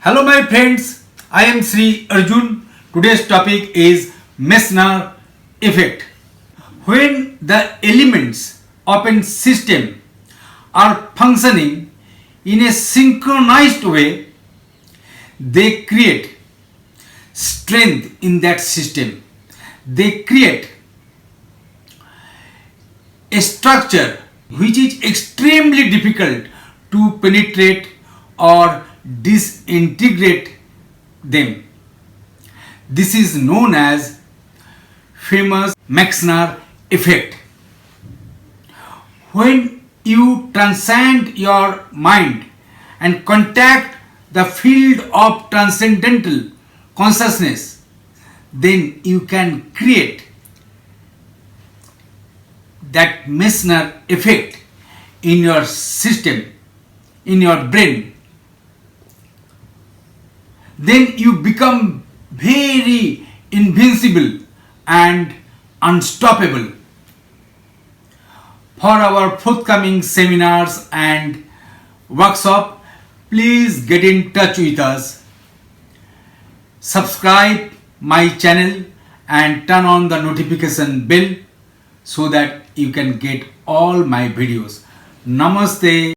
Hello my friends, I am Sri Arjun. Today's topic is Messner effect. When the elements of a system are functioning in a synchronized way, they create strength in that system. They create a structure which is extremely difficult to penetrate or disintegrate them. This is known as famous Messner effect. When you transcend your mind and contact the field of transcendental consciousness, then you can create that Messner effect in your system, in your brain. Then you become very invincible and unstoppable. For our forthcoming seminars and workshop, please get in touch with us. Subscribe my channel and turn on the notification bell so that you can get all my videos. Namaste.